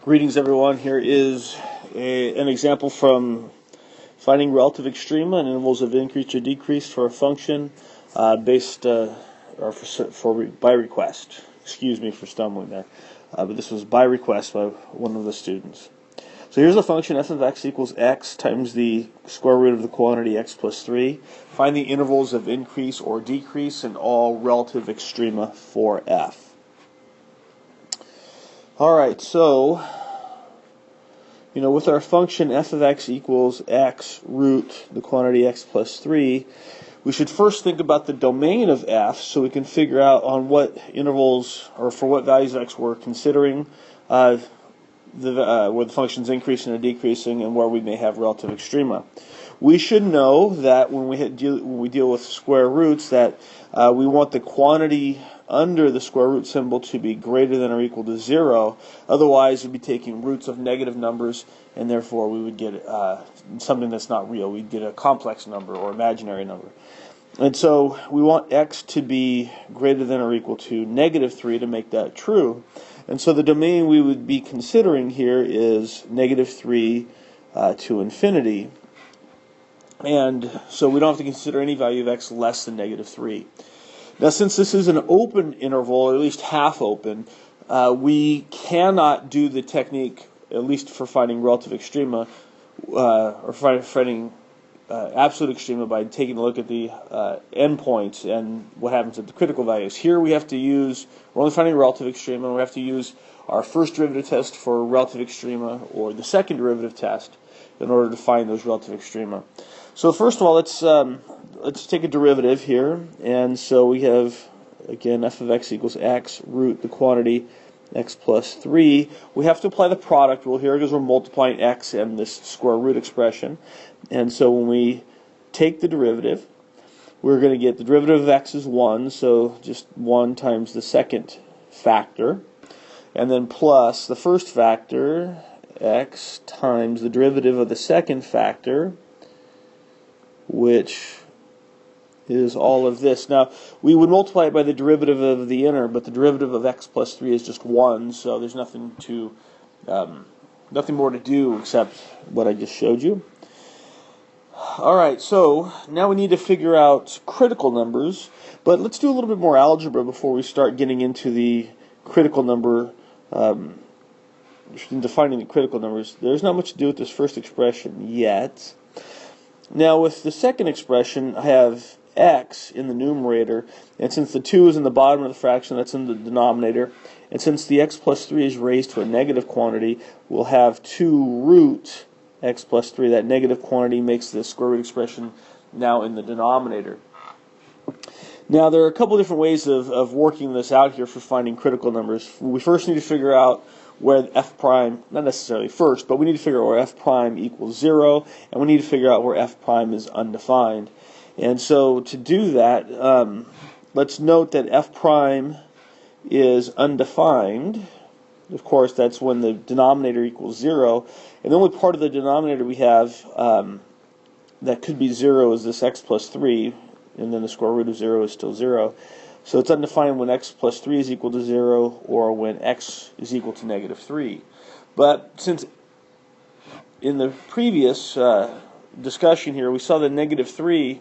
Greetings, everyone. Here is an example from finding relative extrema and intervals of increase or decrease for a function based by request. Excuse me for stumbling there, but this was by request by one of the students. So here's a function f of x equals x times the square root of the quantity x plus 3. Find the intervals of increase or decrease in all relative extrema for f. Alright, so, with our function f of x equals x root the quantity x plus 3, we should first think about the domain of f so we can figure out on what intervals or for what values of x we're considering where the function's increasing or decreasing and where we may have relative extrema. We should know that when we deal with square roots that we want the quantity under the square root symbol to be greater than or equal to 0. Otherwise, we'd be taking roots of negative numbers, and therefore we would get something that's not real. We'd get a complex number or imaginary number. And so we want x to be greater than or equal to negative 3 to make that true. And so the domain we would be considering here is negative 3 to infinity. And so we don't have to consider any value of x less than negative 3. Now, since this is an open interval, or at least half open, we cannot do the technique, at least for finding relative extrema, or finding absolute extrema by taking a look at the endpoints and what happens at the critical values. Here we're only finding relative extrema, and we have to use our first derivative test for relative extrema or the second derivative test in order to find those relative extrema. So first of all, let's take a derivative here, and so we have, again, f of x equals x root the quantity x plus 3. We have to apply the product rule here because we're multiplying x and this square root expression. And so when we take the derivative, we're going to get the derivative of x is 1, so just 1 times the second factor, and then plus the first factor, x, times the derivative of the second factor, which is all of this. Now, we would multiply it by the derivative of the inner, but the derivative of x plus 3 is just 1, so there's nothing more to do except what I just showed you. Alright, so now we need to figure out critical numbers, but let's do a little bit more algebra before we start getting into the critical number, defining the critical numbers. There's not much to do with this first expression yet. Now, with the second expression, I have x in the numerator, and since the 2 is in the bottom of the fraction, that's in the denominator, and since the x plus 3 is raised to a negative quantity, we'll have 2 root x plus 3. That negative quantity makes the square root expression now in the denominator. Now, there are a couple different ways of working this out here for finding critical numbers. We first need to figure out where f prime, not necessarily first, but we need to figure out where f prime equals 0, and we need to figure out where f prime is undefined. And so to do that, let's note that f prime is undefined. Of course, that's when the denominator equals 0, and the only part of the denominator we have that could be 0 is this x plus 3, and then the square root of 0 is still 0. So it's undefined when x plus 3 is equal to 0 or when x is equal to negative 3. But since in the previous discussion here we saw that negative 3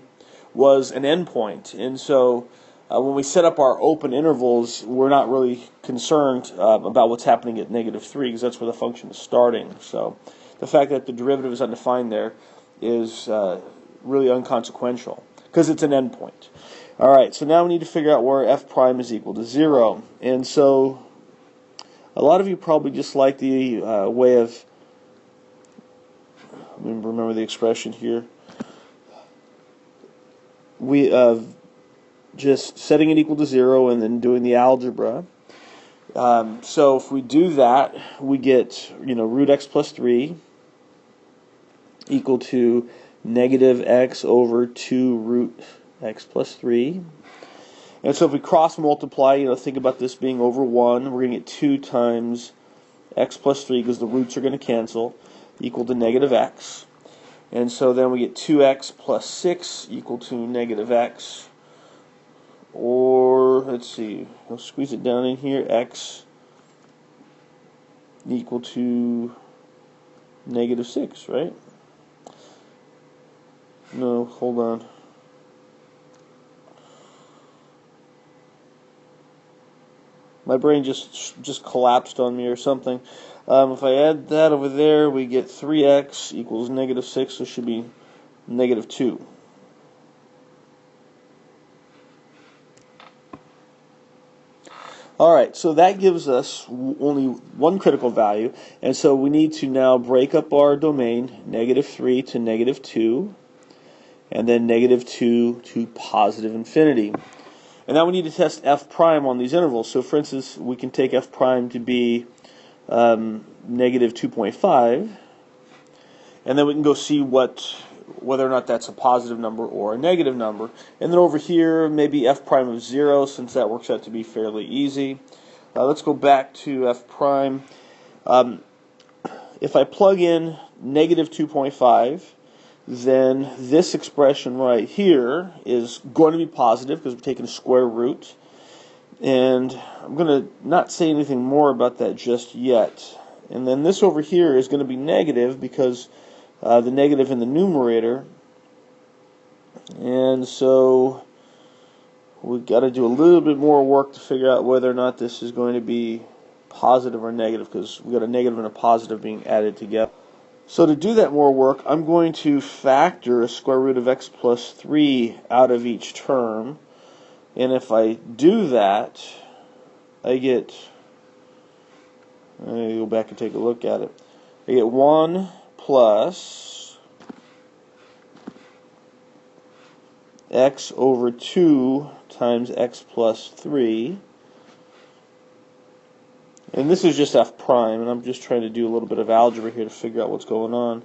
was an endpoint, and so when we set up our open intervals, we're not really concerned about what's happening at negative 3 because that's where the function is starting. So the fact that the derivative is undefined there is really unconsequential because it's an endpoint. Alright, so now we need to figure out where f prime is equal to 0. And so a lot of you probably just like the way of, remember the expression here, we just setting it equal to 0 and then doing the algebra. So if we do that, we get root x plus 3 equal to negative x over 2 root x plus 3. And so if we cross multiply, think about this being over 1, we're going to get 2 times x plus 3 because the roots are going to cancel, equal to negative x. And so then we get 2x plus 6 equal to negative x. Or, let's see, we'll squeeze it down in here, x equal to negative 6, right? No, hold on. My brain just collapsed on me or something. If I add that over there, we get 3x equals negative 6, so it should be negative 2. Alright, so that gives us only one critical value, and so we need to now break up our domain, negative 3 to negative 2, and then negative 2 to positive infinity. And now we need to test f prime on these intervals. So for instance, we can take f prime to be negative 2.5, and then we can go see whether or not that's a positive number or a negative number. And then over here, maybe f prime of 0, since that works out to be fairly easy. Let's go back to f prime. If I plug in negative 2.5, then this expression right here is going to be positive because we're taking a square root. And I'm going to not say anything more about that just yet. And then this over here is going to be negative because the negative in the numerator. And so we've got to do a little bit more work to figure out whether or not this is going to be positive or negative, because we've got a negative and a positive being added together. So to do that more work, I'm going to factor a square root of x plus 3 out of each term. And if I do that, I get, let me go back and take a look at it. I get 1 plus x over 2 times x plus 3. And this is just f prime, and I'm just trying to do a little bit of algebra here to figure out what's going on.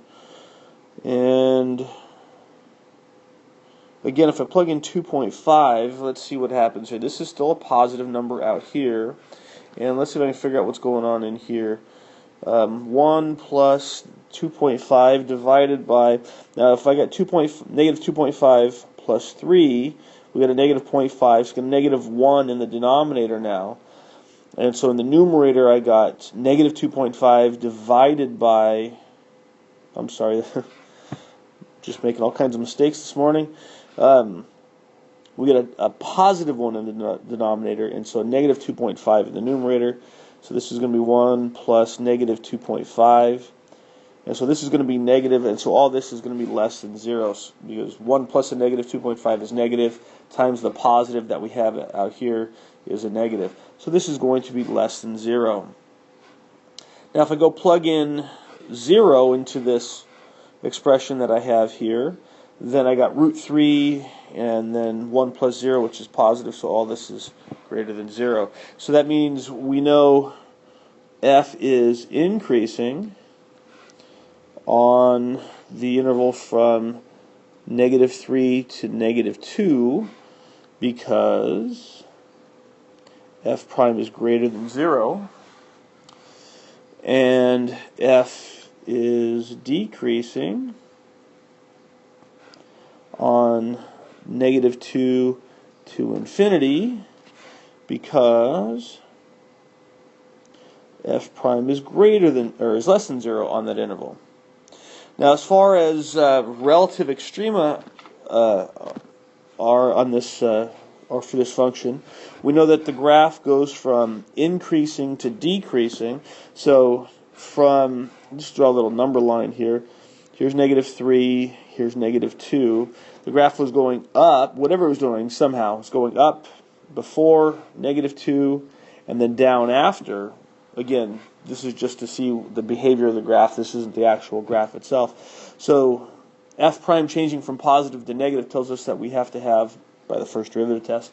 And again, if I plug in 2.5, let's see what happens here. This is still a positive number out here. And let's see if I can figure out what's going on in here. 1 plus 2.5 divided by, now if I got negative 2.5 plus 3, we got a negative 0.5, so we got a negative 1 in the denominator now. And so in the numerator, I got negative 2.5 divided by, I'm sorry, just making all kinds of mistakes this morning. We get a positive 1 in the denominator, and so a negative 2.5 in the numerator. So this is going to be 1 plus negative 2.5. And so this is going to be negative, and so all this is going to be less than 0, because 1 plus a negative 2.5 is negative, times the positive that we have out here is a negative. So this is going to be less than 0. Now if I go plug in 0 into this expression that I have here, then I got root 3 and then 1 plus 0, which is positive, so all this is greater than 0. So that means we know f is increasing on the interval from negative 3 to negative 2 because f prime is greater than 0, and f is decreasing on negative 2 to infinity because f prime is greater than, or is less than 0 on that interval. Now, as far as relative extrema are on this, or for this function, we know that the graph goes from increasing to decreasing. So from, just draw a little number line here. Here's negative 3, here's negative 2. The graph was going up, whatever it was doing, somehow. It's going up before negative 2 and then down after. Again, this is just to see the behavior of the graph. This isn't the actual graph itself. So f prime changing from positive to negative tells us that we have to have, by the first derivative test,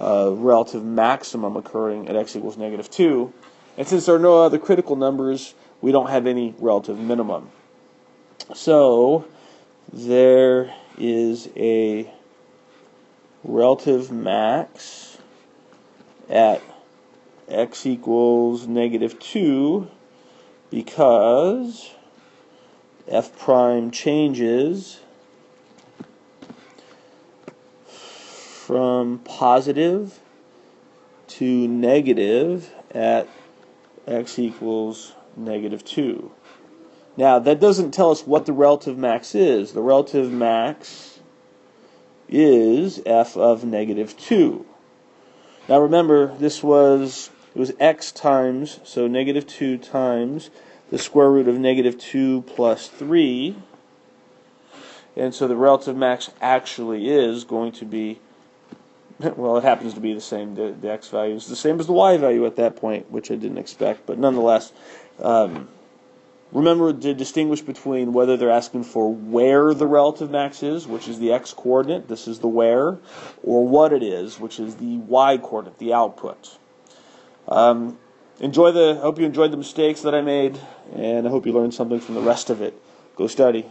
relative maximum occurring at x equals negative 2. And since there are no other critical numbers, we don't have any relative minimum. So there is a relative max at x equals negative 2 because f prime changes from positive to negative at x equals negative 2. Now, that doesn't tell us what the relative max is. The relative max is f of negative 2. Now remember, it was x times, so negative 2 times the square root of negative 2 plus 3. And so the relative max actually is going to be, well, it happens to be the same. The x value is the same as the y value at that point, which I didn't expect. But nonetheless, remember to distinguish between whether they're asking for where the relative max is, which is the x-coordinate, this is the where, or what it is, which is the y-coordinate, the output. I hope you enjoyed the mistakes that I made, and I hope you learned something from the rest of it. Go study.